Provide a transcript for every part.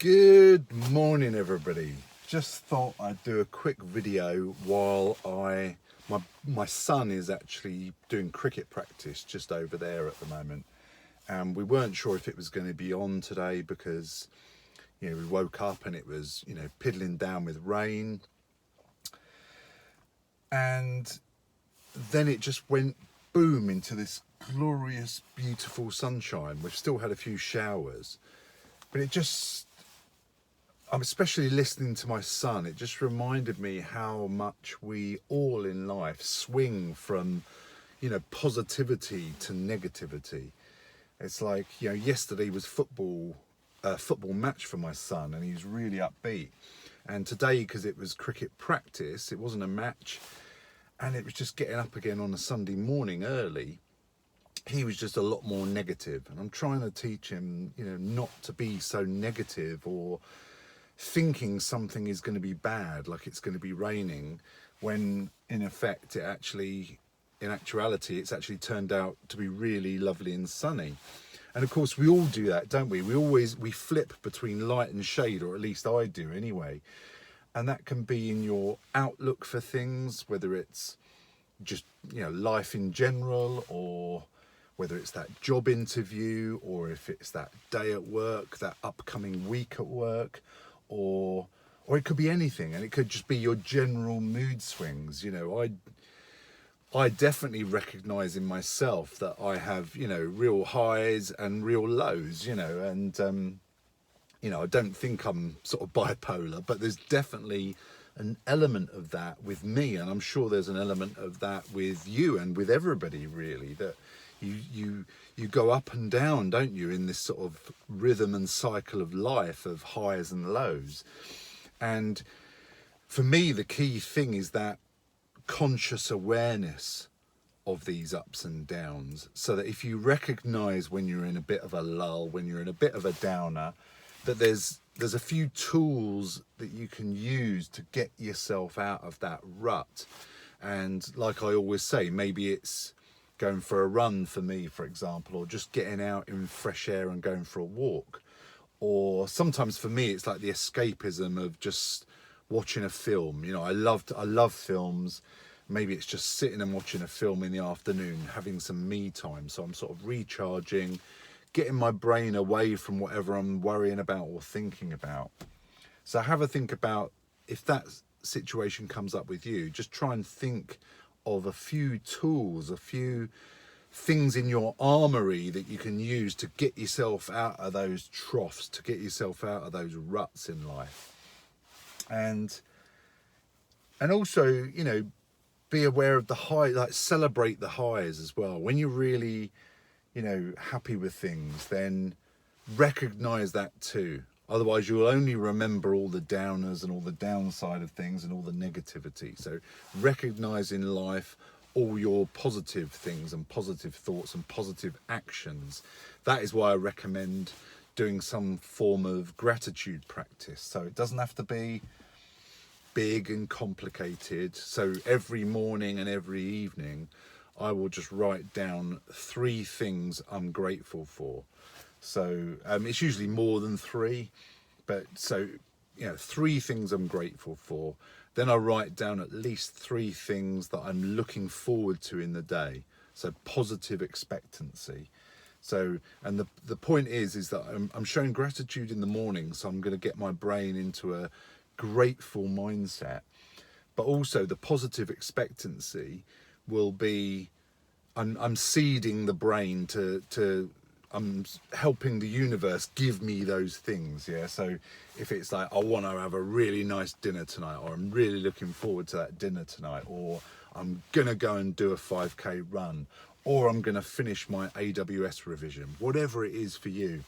Good morning, everybody. Just thought I'd do a quick video while my son is actually doing cricket practice just over there at the moment, and we weren't sure if it was going to be on today because we woke up and it was piddling down with rain, and then it just went boom into this glorious, beautiful sunshine. We've still had a few showers, but I'm especially listening to my son. It just reminded me how much we all in life swing from, positivity to negativity. It's like, yesterday was football match for my son, and he's really upbeat. And today, because it was cricket practice, it wasn't a match, and it was just getting up again on a Sunday morning early. He was just a lot more negative, and I'm trying to teach him, not to be so negative or thinking something is going to be bad, like it's going to be raining, when in actuality it's actually turned out to be really lovely and sunny. And of course we all do that, don't we? We flip between light and shade, or at least I do anyway. And that can be in your outlook for things, whether it's just life in general, or whether it's that job interview, or if it's that day at work, that upcoming week at work, or it could be anything, and it could just be your general mood swings. I definitely recognize in myself that I have real highs and real lows, and I don't think I'm sort of bipolar, but there's definitely an element of that with me, and I'm sure there's an element of that with you and with everybody, really, that you go up and down, don't you, in this sort of rhythm and cycle of life, of highs and lows. And for me, the key thing is that conscious awareness of these ups and downs, so that if you recognize when you're in a bit of a lull, when you're in a bit of a downer, that there's a few tools that you can use to get yourself out of that rut. And like I always say, maybe it's going for a run for me, for example, or just getting out in fresh air and going for a walk. Or sometimes for me, it's like the escapism of just watching a film. I love films. Maybe it's just sitting and watching a film in the afternoon, having some me time. So I'm sort of recharging, getting my brain away from whatever I'm worrying about or thinking about. So have a think about, if that situation comes up with you, just try and think of a few tools, a few things in your armory that you can use to get yourself out of those troughs, to get yourself out of those ruts in life. And also, be aware of the high, like celebrate the highs as well. When you're really, happy with things, then recognize that too. Otherwise you'll only remember all the downers and all the downside of things and all the negativity. So recognize in life all your positive things and positive thoughts and positive actions. That is why I recommend doing some form of gratitude practice. So it doesn't have to be big and complicated. So every morning and every evening, I will just write down 3 things I'm grateful for. So it's usually more than 3, but 3 things I'm grateful for. Then I write down at least 3 things that I'm looking forward to in the day. So positive expectancy. So, and the point is that I'm showing gratitude in the morning. So I'm going to get my brain into a grateful mindset, but also the positive expectancy will be, I'm seeding the brain to I'm helping the universe give me those things. Yeah. So if it's like, I want to have a really nice dinner tonight, or I'm really looking forward to that dinner tonight, or I'm going to go and do a 5K run, or I'm going to finish my AWS revision, whatever it is for you,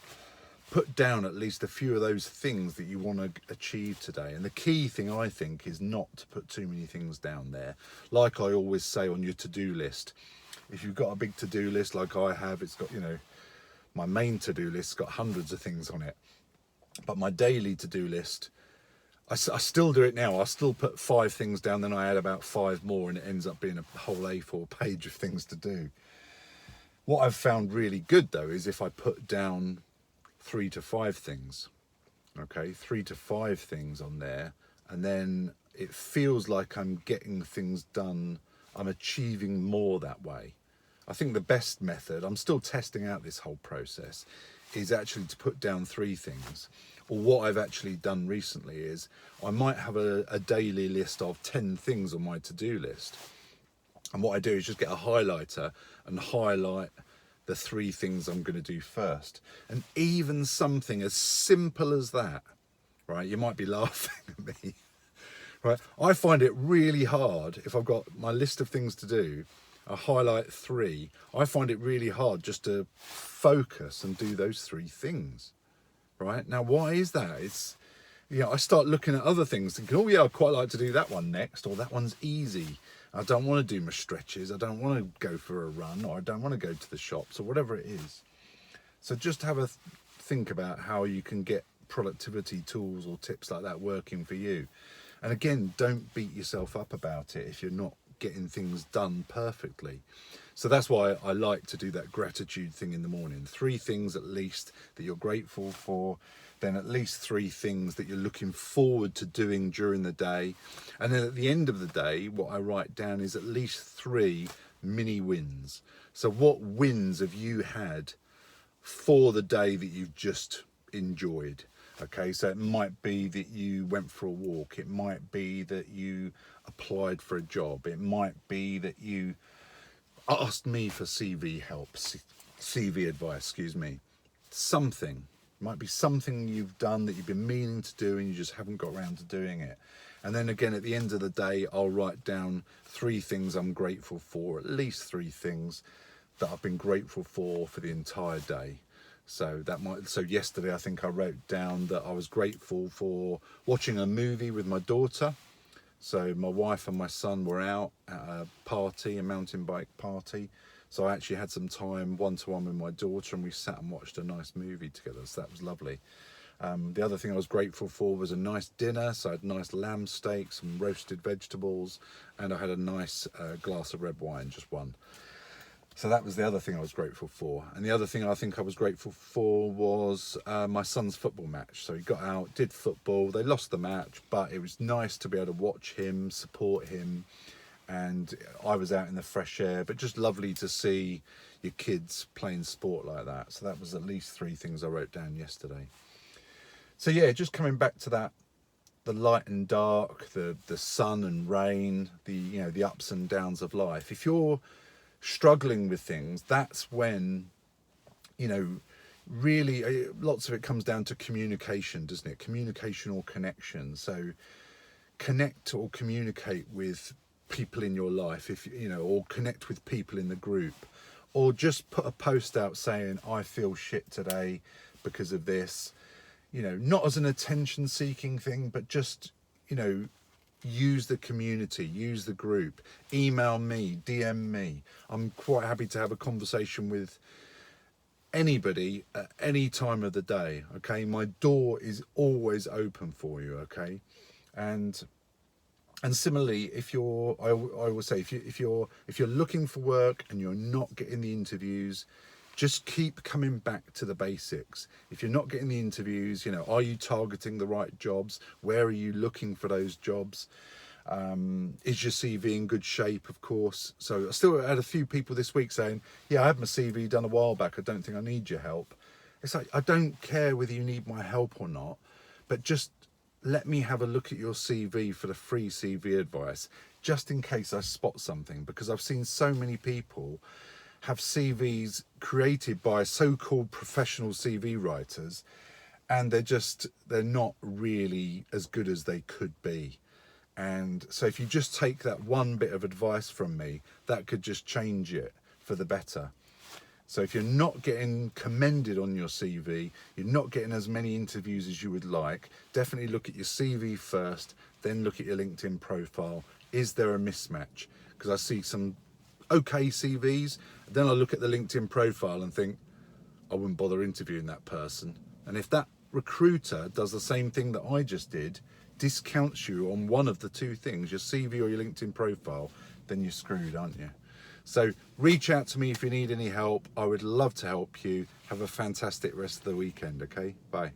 put down at least a few of those things that you want to achieve today. And the key thing, I think, is not to put too many things down there. Like I always say, on your to-do list, if you've got a big to-do list like I have, it's got, my main to-do list's got hundreds of things on it. But my daily to-do list, I still do it now. I still put 5 things down, then I add about 5 more, and it ends up being a whole A4 page of things to do. What I've found really good, though, is if I put down 3 to 5 things. okay, 3 to 5 things on there, and then it feels like I'm getting things done, I'm achieving more that way. I think the best method, I'm still testing out this whole process, is actually to put down 3 things. Or what I've actually done recently is I might have a daily list of 10 things on my to-do list. And what I do is just get a highlighter and highlight the 3 things I'm going to do first. And even something as simple as that, right? You might be laughing at me, right? I find it really hard if I've got my list of things to do, I highlight 3. I find it really hard just to focus and do those 3 things, right? Now, why is that? It's, I start looking at other things thinking, oh yeah, I'd quite like to do that one next, or that one's easy. I don't want to do my stretches. I don't want to go for a run, or I don't want to go to the shops, or whatever it is. So just have a think about how you can get productivity tools or tips like that working for you. And again, don't beat yourself up about it if you're not getting things done perfectly. So that's why I like to do that gratitude thing in the morning. 3 things at least that you're grateful for, then at least 3 things that you're looking forward to doing during the day. And then at the end of the day, what I write down is at least 3 mini wins. So what wins have you had for the day that you've just enjoyed? Okay, so it might be that you went for a walk. It might be that you applied for a job. It might be that you asked me for CV help, CV advice, excuse me. Something. It might be something you've done that you've been meaning to do and you just haven't got around to doing it. And then again, at the end of the day, I'll write down 3 things I'm grateful for, at least 3 things that I've been grateful for the entire day. So yesterday I think I wrote down that I was grateful for watching a movie with my daughter. So my wife and my son were out at a party, a mountain bike party. So I actually had some time one-to-one with my daughter and we sat and watched a nice movie together. So that was lovely. The other thing I was grateful for was a nice dinner. So I had nice lamb steak, some roasted vegetables, and I had a nice glass of red wine, just one. So that was the other thing I was grateful for. And the other thing I think I was grateful for was my son's football match. So he got out, did football. They lost the match, but it was nice to be able to watch him, support him. And I was out in the fresh air, but just lovely to see your kids playing sport like that. So that was at least 3 things I wrote down yesterday. So yeah, just coming back to that, the light and dark, the sun and rain, the ups and downs of life. If you're struggling with things, that's when, really lots of it comes down to communication, doesn't it? Communication or connection. So connect or communicate with people in your life, or connect with people in the group, or just put a post out saying, I feel shit today because of this, not as an attention seeking thing, but just, use the community, use the group, email me, DM me. I'm quite happy to have a conversation with anybody at any time of the day. Okay, my door is always open for you. Okay, and similarly, if you're, I always say, if you're looking for work and you're not getting the interviews, just keep coming back to the basics. If you're not getting the interviews, are you targeting the right jobs? Where are you looking for those jobs? Is your CV in good shape, of course? So I still had a few people this week saying, yeah, I had my CV done a while back. I don't think I need your help. It's like, I don't care whether you need my help or not, but just let me have a look at your CV for the free CV advice, just in case I spot something, because I've seen so many people have CVs created by so-called professional CV writers, and they're not really as good as they could be. And so if you just take that one bit of advice from me, that could just change it for the better. So if you're not getting commended on your CV, you're not getting as many interviews as you would like, definitely look at your CV first, then look at your LinkedIn profile. Is there a mismatch? Because I see some okay CVs, then I look at the LinkedIn profile and think, I wouldn't bother interviewing that person. And if that recruiter does the same thing that I just did, discounts you on one of the 2 things, your CV or your LinkedIn profile, then you're screwed, aren't you? So reach out to me if you need any help. I would love to help you. Have a fantastic rest of the weekend, okay? Bye.